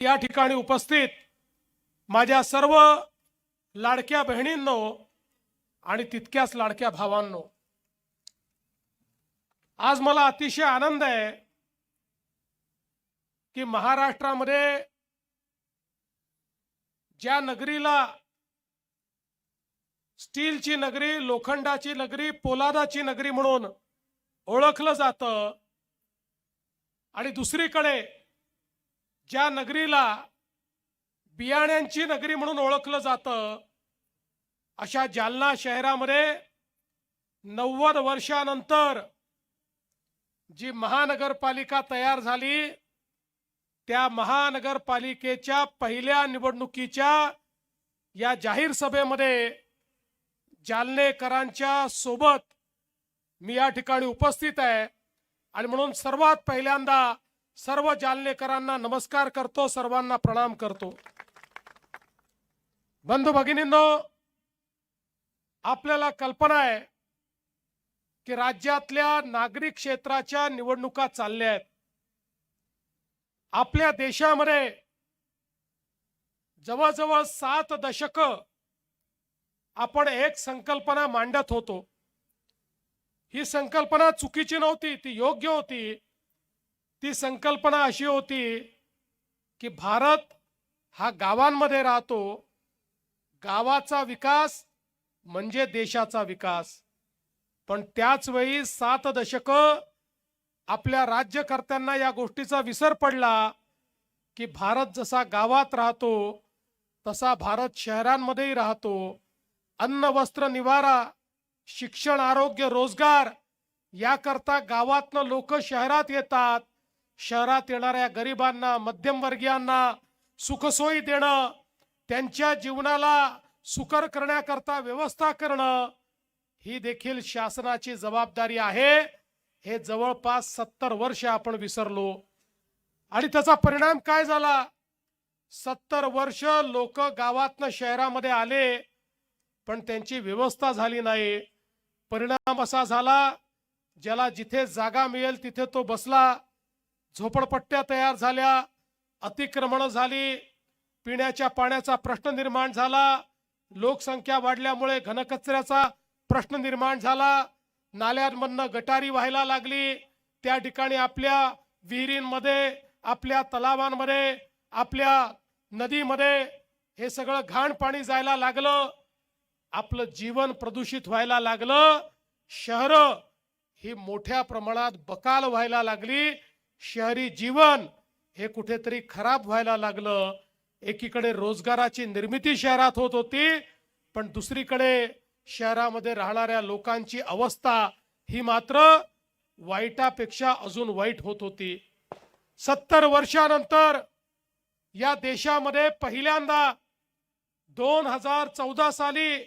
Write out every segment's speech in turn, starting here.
या ठिकाणी उपस्थित माझ्या सर्व लाडक्या बहिणींनो आणि तितक्याच लाडक्या भावांनो, आज मला अतिशय आनंद आहे की महाराष्ट्रामध्ये ज्या नगरीला स्टीलची नगरी, लोखंडाची नगरी, पोलादाची नगरी म्हणून ओळखलं जातं आणि दुसरीकडे ज्या नगरीला बियाण्यांची नगरी म्हणून ओळखलं जातं, अशा जालना शहरामध्ये 90 वर्षानंतर जी महानगरपालिका तयार झाली, त्या महानगरपालिकेच्या पहिल्या निवडणुकीच्या या जाहीर सभेमध्ये जालनेकरांच्या सोबत मी या ठिकाणी उपस्थित आहे आणि म्हणून सर्वात पहिल्यांदा सर्व जालनेकरांना नमस्कार करतो, सर्वांना प्रणाम करतो। बंधू भगिनींनो, आपल्याला कल्पना आहे की राज्यातल्या नागरिक क्षेत्राच्या निवडणुका चालल्या आहेत। आपल्या देशामध्ये जवळजवळ 7 दशकं आपण एक संकल्पना मांडत होतो। ही संकल्पना चुकीची नव्हती, ती योग्य होती। ती संकल्पना अशी होती की भारत हा गावांमध्ये राहतो, गावाचा विकास म्हणजे देशाचा विकास। पण त्याच वेळी 7 दशकं आपल्या राज्यकर्त्यांना या गोष्टीचा विसर पडला की भारत जसा गावात राहतो तसा भारत शहरांमध्येही राहतो। अन्न, वस्त्र, निवारा, शिक्षण, आरोग्य, रोजगार याकरता गावातनं लोक शहरात येतात। शहरात येणाऱ्या गरिबांना, मध्यमवर्गीयांना सुखसोयी देणं, त्यांच्या जीवनाला सुकर करण्याकरता व्यवस्था करणं ही देखील शासनाची जबाबदारी आहे। हे जवळपास 70 वर्ष आपण विसरलो आणि त्याचा परिणाम काय झाला? 70 वर्ष लोक गावातनं शहरामध्ये आले पण त्यांची व्यवस्था झाली नाही। परिणाम असा झाला, ज्याला जिथे जागा मिळेल तिथे तो बसला। झोपडपट्ट्या तयार झाल्या, अतिक्रमण झाली, पिण्याच्या पाण्याचा प्रश्न निर्माण झाला, लोकसंख्या वाढल्यामुळे घनकचऱ्याचा प्रश्न निर्माण झाला, नाल्यांमधनं गटारी व्हायला लागली। त्या ठिकाणी आपल्या विहिरींमध्ये, आपल्या तलावांमध्ये, आपल्या नदीमध्ये हे सगळं घाण पाणी जायला लागलं। आपलं जीवन प्रदूषित व्हायला लागलं। शहरं ही मोठ्या प्रमाणात बकाल व्हायला लागली। शहरी जीवन हे कुठेतरी खराब व्हायला लागलं। एकीकडे रोजगाराची निर्मिती शहरात होत होती, पण दुसरीकडे शहरामध्ये राहणाऱ्या लोकांची अवस्था ही मात्र वाईटापेक्षा अजून वाईट होत होती। 70 वर्षानंतर या देशामध्ये पहिल्यांदा 2014 साली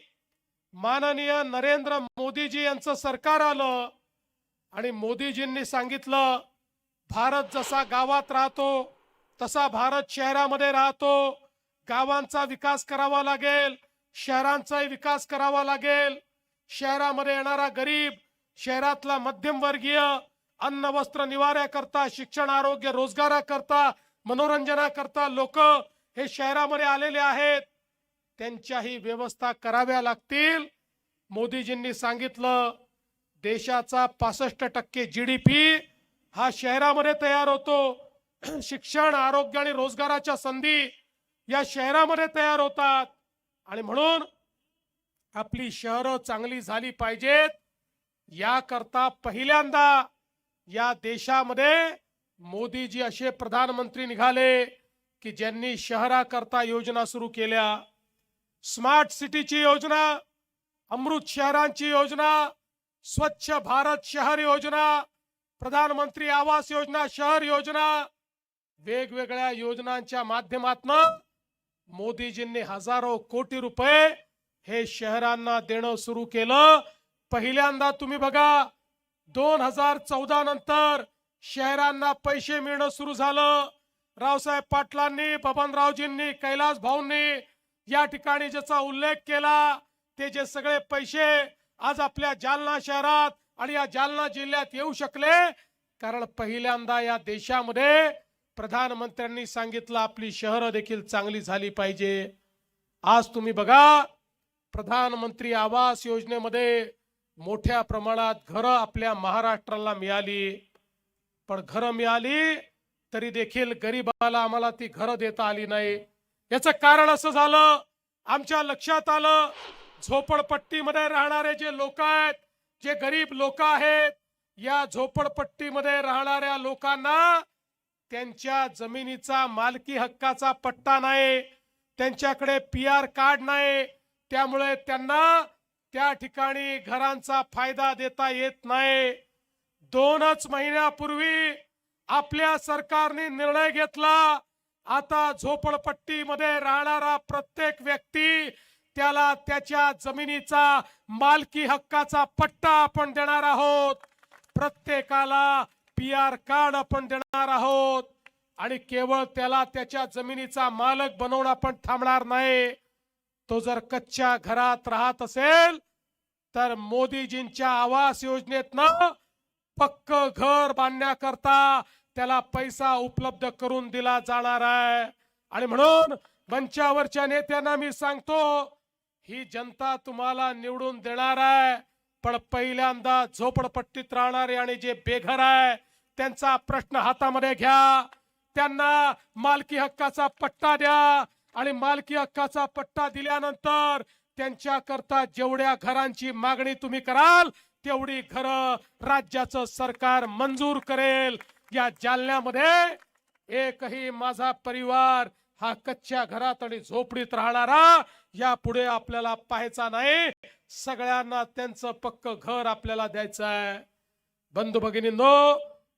माननीय नरेंद्र मोदीजी यांचं सरकार आलं आणि मोदीजींनी सांगितलं, भारत जसा गावात राहतो तसा भारत शहरामध्ये राहतो। गावांचा विकास करावा लागेल, शहरांचाही विकास करावा लागेल। शहरामध्ये येणारा गरीब, शहरातला मध्यमवर्गीय अन्न, वस्त्र, निवाऱ्याकरता, शिक्षण, आरोग्य, रोजगाराकरता, मनोरंजनाकरता लोक हे शहरामध्ये आलेले आहेत, त्यांच्याही व्यवस्था कराव्या लागतील। मोदीजींनी सांगितलं, देशाचा 65% GDP हा शहरामध्ये तयार होतो। शिक्षण, आरोग्य आणि रोजगाराच्या संधी या शहरामध्ये तयार होतात आणि म्हणून आपली शहरं चांगली झाली पाहिजेत। याकरता पहिल्यांदा या देशामध्ये मोदीजी असे प्रधानमंत्री निघाले की ज्यांनी शहराकरता योजना सुरू केल्या। स्मार्ट सिटीची योजना, अमृत शहरांची योजना, स्वच्छ भारत शहर योजना, प्रधानमंत्री आवास योजना, शहर योजना, वेगवेगळ्या योजनांच्या माध्यमातून मोदीजींनी हजारो कोटी रुपये हे शहरांना देणं सुरू केलं। पहिल्यांदा तुम्ही बघा, 2014 नंतर शहरांना पैसे मिळणं सुरू झालं। रावसाहेब पाटलांनी, बबनरावजींनी, कैलास भाऊंनी या ठिकाणी ज्याचा उल्लेख केला, ते जे सगळे पैसे आज आपल्या जालना शहरात आणि या जालना जिल्ह्यात येऊ शकले, कारण पहिल्यांदा या देशामध्ये प्रधानमंत्र्यांनी सांगितलं आपली शहरं देखील चांगली झाली पाहिजे। आज तुम्ही बघा, प्रधानमंत्री आवास योजनेमध्ये मोठ्या प्रमाणात घरं आपल्या महाराष्ट्राला मिळाली, पण घरं मिळाली तरी देखील गरीबाला आम्हाला ती घरं देता आली नाही। याचं कारण असं झालं, आमच्या लक्षात आलं झोपडपट्टीमध्ये राहणारे जे लोक आहेत, जे गरीब लोक आहेत, या झोपडपट्टीमध्ये राहणाऱ्या लोकांना त्यांच्या जमिनीचा मालकी हक्काचा पट्टा नाही, त्यांच्याकडे PR कार्ड नाही, त्यामुळे त्यांना त्या ठिकाणी घरांचा फायदा देता येत नाही। 2च महिन्यापूर्वी आपल्या सरकारने निर्णय घेतला, आता झोपडपट्टीमध्ये राहणारा प्रत्येक व्यक्ती त्याला त्याच्या जमिनीचा मालकी हक्काचा पट्टा आपण देणार आहोत, प्रत्येकाला PR कार्ड आपण देणार आहोत आणि केवळ त्याला त्याच्या जमिनीचा मालक बनवून आपण थांबणार नाही। तो जर कच्च्या घरात राहत असेल तर मोदीजींच्या आवास योजनेतनं पक्क घर बांधण्याकरता त्याला पैसा उपलब्ध करून दिला जाणार आहे। आणि म्हणून मंचावरच्या नेत्यांना मी सांगतो, ही जनता तुम्हाला निवडून देणार आहे, पण पहिल्यांदा झोपडपट्टीत राहणारे आणि जे बेघर आहे त्यांचा प्रश्न हातामध्ये घ्या, त्यांना मालकी हक्काचा पट्टा द्या आणि मालकी हक्काचा पट्टा दिल्यानंतर त्यांच्याकरता जेवढ्या घरांची मागणी तुम्ही कराल तेवढी घरं राज्याचं सरकार मंजूर करेल। या जालन्यामध्ये एकही माझा परिवार हा कच्च्या घरात आणि झोपडीत राहणारा यापुढे आपल्याला पाहायचा नाही, सगळ्यांना त्यांचं पक्क घर आपल्याला द्यायचं आहे। बंधू भगिनींनो,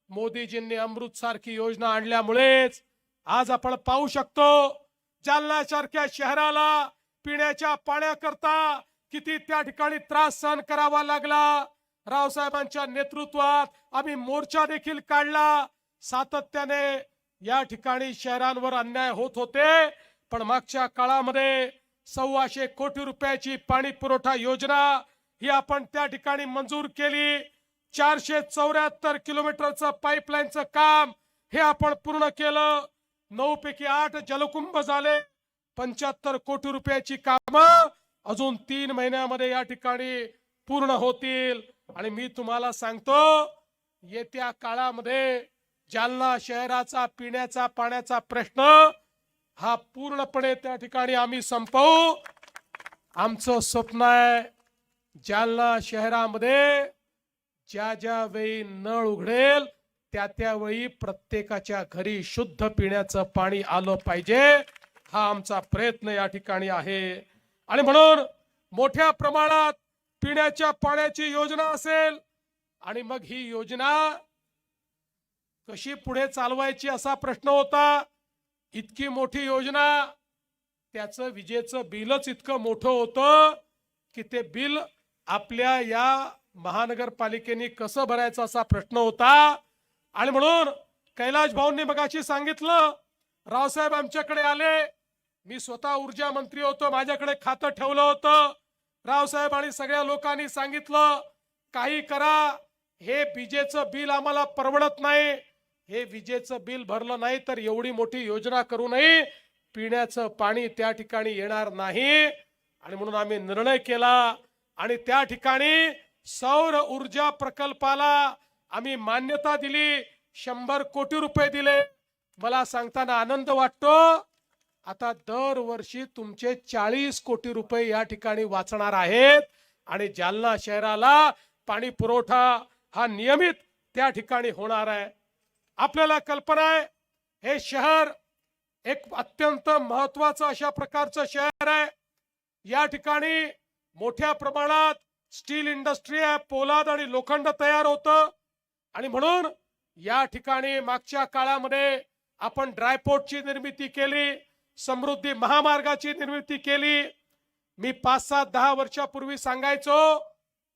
मोदीजींनी अमृत सारखी योजना आणल्यामुळेच आज आपण पाहू शकतो जालना सारख्या शहराला पिण्याच्या पाण्याकरता किती त्या ठिकाणी त्रास सहन करावा लागला। रावसाहेबांच्या नेतृत्वात आम्ही मोर्चा देखील काढला, सातत्याने या ठिकाणी शहरांवर अन्याय होत होते, पण मागच्या काळामध्ये 125 कोटी रुपयाची पाणी पुरवठा योजना ही आपण त्या ठिकाणी मंजूर केली। 474 किलोमीटरचं पाईपलाईनचं काम हे आपण पूर्ण केलं। 9 पैकी 8 जलकुंभ झाले। 75 कोटी रुपयाची कामं अजून 3 महिन्यामध्ये या ठिकाणी पूर्ण होतील। आणि मी तुम्हाला सांगतो, येत्या काळामध्ये जालना शहराचा पिण्याचा पाण्याचा प्रश्न हा पूर्णपणे त्या ठिकाणी आम्ही संपवू। आमचं स्वप्न आहे जालना शहरामध्ये ज्या वेळी नळ उघडेल त्या वेळी प्रत्येकाच्या घरी शुद्ध पिण्याचं पाणी आलं पाहिजे, हा आमचा प्रयत्न या ठिकाणी आहे। आणि म्हणून मोठ्या प्रमाणात पिण्याच्या पाण्याची योजना असेल आणि मग ही योजना कशी पुढे चालवायची असा प्रश्न होता। इतकी मोठी योजना, त्याचं विजेचं बिलच इतकं मोठं होतं की ते बिल आपल्या या महानगरपालिकेने कसं भरायचं असा प्रश्न होता। आणि म्हणून कैलाश भाऊंनी मगाशी सांगितलं, रावसाहेब आमच्याकडे आले, मी स्वतः ऊर्जा मंत्री होतो, माझ्याकडे खातं ठेवलं होतं। रावसाहेब आणि सगळ्या लोकांनी सांगितलं काही करा, हे विजेचं बिल आम्हाला परवडत नाही, हे विजेचं बिल भरलं नाही तर एवढी मोठी योजना करू नये, पिण्याचं पाणी त्या ठिकाणी येणार नाही। आणि म्हणून आम्ही निर्णय केला आणि त्या ठिकाणी सौर ऊर्जा प्रकल्पाला आम्ही मान्यता दिली, 100 कोटी रुपये दिले। मला सांगताना आनंद वाटतो, आता दरवर्षी तुमचे 40 कोटी रुपये या ठिकाणी वाचणार आहेत आणि जालना शहराला पाणी पुरवठा हा नियमित त्या ठिकाणी होणार आहे। आपल्याला कल्पना आहे, हे शहर एक अत्यंत महत्त्वाचं अशा प्रकारचं शहर आहे। या ठिकाणी मोठ्या प्रमाणात स्टील इंडस्ट्री आहे, पोलाद आणि लोखंड तयार होतं। आणि म्हणून या ठिकाणी मागच्या काळामध्ये आपण ड्रायपोर्टची निर्मिती केली, समृद्धी महामार्गाची निर्मिती केली। मी 5-10 वर्षापूर्वी सांगायचो,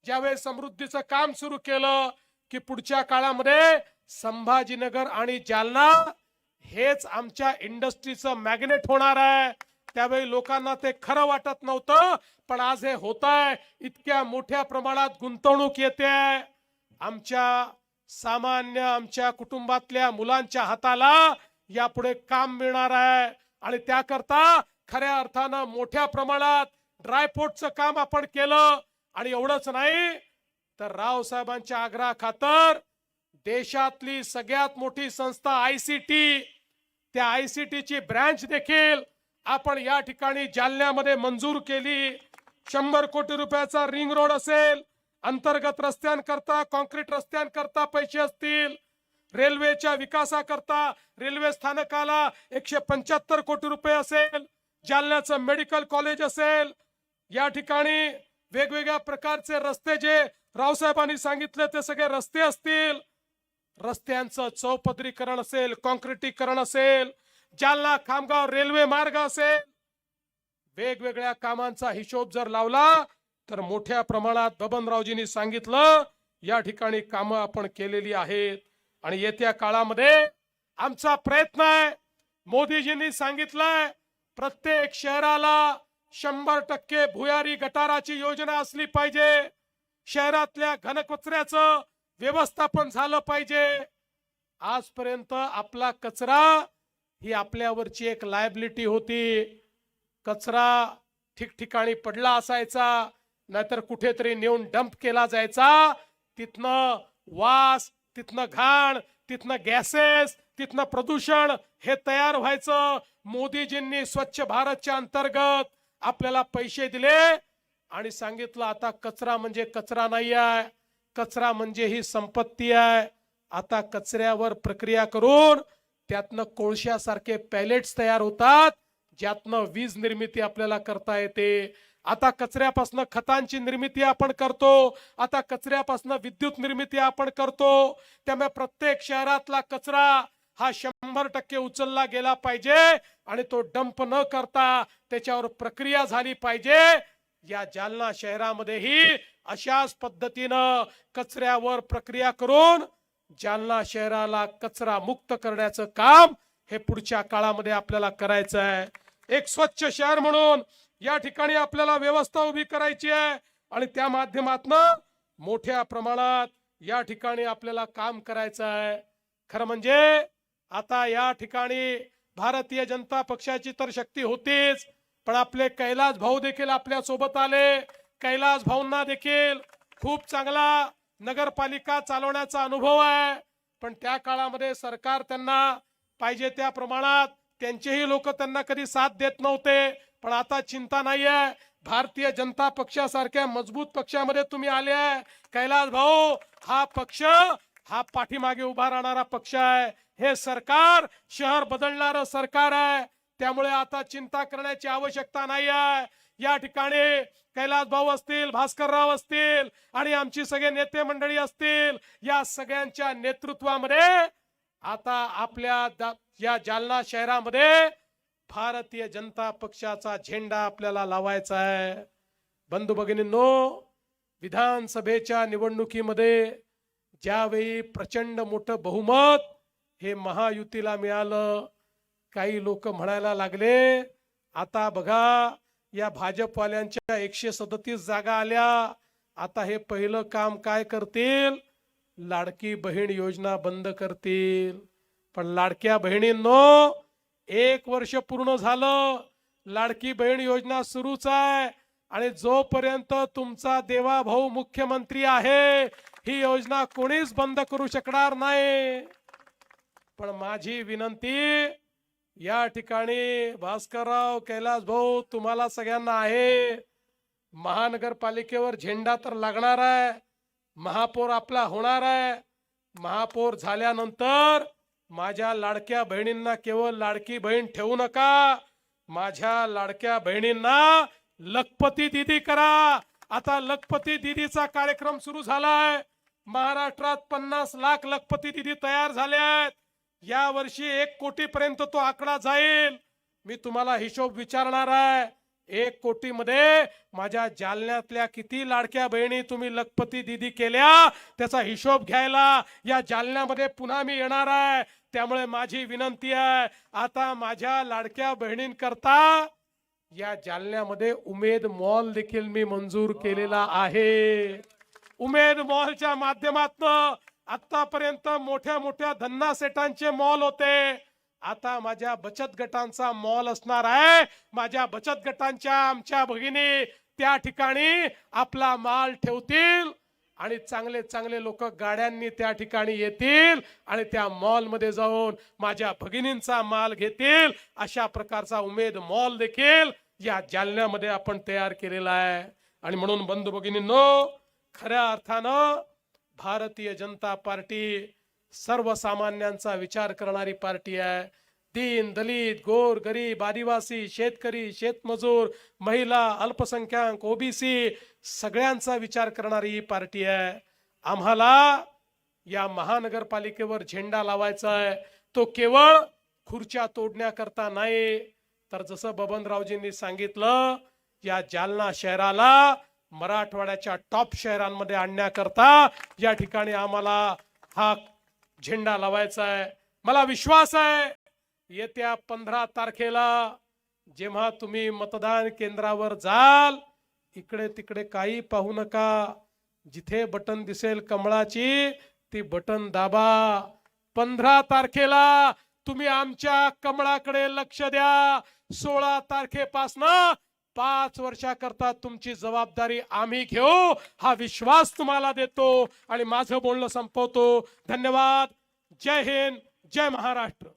ज्यावेळेस समृद्धीचं काम सुरू केलं की पुढच्या काळामध्ये संभाजीनगर आणि जालना हेच आमच्या इंडस्ट्रीचं मॅग्नेट होणार आहे। त्यावेळी लोकांना ते खरं वाटत नव्हतं, पण आज हे होत आहे। इतक्या मोठ्या प्रमाणात गुंतवणूक येते आहे। आमच्या कुटुंबातल्या मुलांच्या हाताला यापुढे काम मिळणार आहे आणि त्याकरता खऱ्या अर्थानं मोठ्या प्रमाणात ड्रायपोर्टचं काम आपण केलं आणि एवढंच नाही तर रावसाहेबांच्या आग्रहा खातर देशातली सगळ्यात मोठी संस्था आयसीटी, त्या आयसीटीची ब्रँच देखील आपण या ठिकाणी जालन्यामध्ये मंजूर केली। 100 कोटी रुपयाचा रिंग रोड असेल, अंतर्गत रस्त्यांकरता कॉन्क्रीट रस्त्यांकरता पैसे असतील, रेल्वेच्या विकासाकरता रेल्वे स्थानकाला 175 कोटी रुपये असेल, जालन्याचं मेडिकल कॉलेज असेल, या ठिकाणी वेगवेगळ्या प्रकारचे रस्ते जे रावसाहेबांनी सांगितले ते सगळे रस्ते असतील, रस्त्यांचं चौपदरीकरण असेल, कॉन्क्रिटीकरण असेल, जालना खामगाव रेल्वे मार्ग असेल, वेगवेगळ्या कामांचा हिशोब जर लावला तर मोठ्या प्रमाणात बबनरावजींनी सांगितलं या ठिकाणी कामं आपण केलेली आहेत। आणि येत्या काळामध्ये आमचा प्रयत्न आहे, मोदीजींनी सांगितलंय प्रत्येक शहराला 100% भुयारी गटाराची योजना असली पाहिजे, शहरातल्या घनकचऱ्याचं व्यवस्थापन झालं पाहिजे। आजपर्यंत आपला कचरा ही आपल्यावरची एक लायबिलिटी होती, कचरा ठिकठिकाणी पडला असायचा, नाहीतर कुठेतरी नेऊन डंप केला जायचा, तिथनं वास, तिथनं घाण, तिथनं गॅसेस, तिथनं प्रदूषण हे तयार व्हायचं। मोदीजींनी स्वच्छ भारतच्या अंतर्गत आपल्याला पैसे दिले आणि सांगितलं आता कचरा म्हणजे कचरा नाही आहे, कचरा म्हणजे ही संपत्ती आहे। आता कचऱ्यावर प्रक्रिया करून त्यातनं कोळशासारखे पॅलेट्स तयार होतात, ज्यातनं वीज निर्मिती आपल्याला करता येते। आता कचऱ्यापासून खतांची निर्मिती आपण करतो, आता कचऱ्यापासून विद्युत निर्मिती आपण करतो। त्यामुळे प्रत्येक शहरातला कचरा हा 100% उचलला गेला पाहिजे आणि तो डंप न करता त्याच्यावर प्रक्रिया झाली पाहिजे। या जालना शहरामध्येही अशाच पद्धतीनं कचऱ्यावर प्रक्रिया करून जालना शहराला कचरा मुक्त करण्याचं काम हे पुढच्या काळामध्ये आपल्याला करायचं आहे। एक स्वच्छ शहर म्हणून या ठिकाणी आपल्याला व्यवस्था उभी करायची आहे आणि त्या माध्यमातून मोठ्या प्रमाणात या ठिकाणी आपल्याला काम करायचं आहे। खरं म्हणजे आता या ठिकाणी भारतीय जनता पक्षाची तर शक्ती होतीच, पण आपले कैलास भाऊ देखील आपल्या सोबत आले। कैलास भाऊंना देखील खूप चांगला नगरपालिका चालवण्याचा अनुभव आहे, पण त्या काळामध्ये सरकार त्यांना पाहिजे त्या प्रमाणात त्यांचेही लोक त्यांना कधी साथ देत नव्हते। पण आता चिंता नाहीये, भारतीय जनता पक्षासारख्या मजबूत पक्षामध्ये तुम्ही आले आहे। कैलास भाऊ, हा पक्ष हा पाठीमागे उभा राहणारा पक्ष आहे, हे सरकार शहर बदलणारं सरकार आहे, त्यामुळे आता चिंता करण्याची आवश्यकता नाही आहे। या ठिकाणी कैलास भाऊ असतील, भास्करराव असतील आणि आमची सगळे नेते मंडळी असतील, या सगळ्यांच्या नेतृत्वामध्ये आता आपल्या या जालना शहरामध्ये भारतीय जनता पक्षाचा झेंडा आपल्याला लावायचा आहे। बंधू भगिनींनो, विधानसभेच्या निवडणुकीमध्ये ज्यावेळी प्रचंड मोठं बहुमत हे महायुतीला मिळालं, काही लोक म्हणायला लागले आता बघा या भाजपवाल्यांच्या 137 जागा आल्या, आता हे पहिलं काम काय करतील, लाडकी बहीण योजना बंद करतील। पण लाडक्या बहिणींनो, 1 वर्ष पूर्ण झालं, लाडकी बहीण योजना सुरूच आहे आणि जोपर्यंत तुमचा देवा भाऊ मुख्यमंत्री आहे ही योजना कोणीच बंद करू शकणार नाही। पण माझी विनंती या ठिकाणी भास्करराव, कैलास भाऊ, तुम्हाला सगळ्यांना आहे, महानगरपालिकेवर झेंडा तर लागणार आहे, महापौर आपला होणार आहे, महापौर झाल्यानंतर माझ्या लाडक्या बहिणींना केवळ लाडकी बहीण ठेवू नका, माझ्या लाडक्या बहिणींना लखपती दीदी करा। आता लखपती दीदीचा कार्यक्रम सुरू झालाय, महाराष्ट्रात 50 लाख लखपती दीदी तयार झाले आहेत। या वर्षी 1 कोटी पर्यंत तो आकडा जाईल। मी तुम्हाला हिशोब विचारणार आहे, 1 कोटी मध्ये माझ्या जालन्यातल्या किती लाडक्या बहिणी तुम्ही लखपती दीदी केल्या त्याचा हिशोब घ्यायला या जालन्यामध्ये पुन्हा मी येणार आहे। त्यामुळे माझी विनंती आहे, आता माझ्या लाडक्या बहिणींकरता या जालन्यामध्ये उमेद मॉल देखील मी मंजूर केलेला आहे। उमेद मॉलच्या माध्यमातून आतापर्यंत मोठ्या मोठ्या धन्ना सेटांचे मॉल होते, आता माझ्या बचत गटांचा मॉल असणार आहे. माझ्या बचत गटांच्या आमच्या भगिनी त्या ठिकाणी आपला माल ठेवतील आणि चांगले चांगले लोक गाड्यांनी त्या ठिकाणी येतील आणि त्या मॉल मध्ये जाऊन माझ्या भगिनींचा माल घेतील. अशा प्रकारचा उमेद मॉल देखील या जालन्यामध्ये आपण तयार केलेला आहे. आणि म्हणून बंधू भगिनींनो, खऱ्या अर्थानं भारतीय जनता पार्टी सर्वसामान्यांचा विचार करणारी पार्टी आहे. दीन दलित गोर गरीब आदिवासी शेतकरी शेतमजूर महिला अल्पसंख्याक ओबीसी सगळ्यांचा विचार करणारी ही पार्टी आहे. आम्हाला या महानगरपालिकेवर झेंडा लावायचा आहे. तो केवळ खुर्च्या तोडण्याकरता नाही, तर जसं बबनरावजींनी सांगितलं, या जालना शहराला मराठवाड्याच्या टॉप शहरांमध्ये आणण्याकरता या ठिकाणी आम्हाला हा झेंडा लावायचा आहे. मला विश्वास आहे येत्या 15 तारखेला जेव्हा तुम्ही मतदान केंद्रावर जाल, इकडे तिकडे काही पाहू नका. जिथे बटन दिसेल कमळाची ती बटन दाबा. 15 तारखेला तुम्ही आमच्या कमळाकडे लक्ष द्या. 16 तारखेपासनं 5 वर्षाकरता तुमची जबाबदारी आम्ही घेऊ, हा विश्वास तुम्हाला देतो आणि माझं बोलणं संपवतो. धन्यवाद. जय हिंद, जय महाराष्ट्र.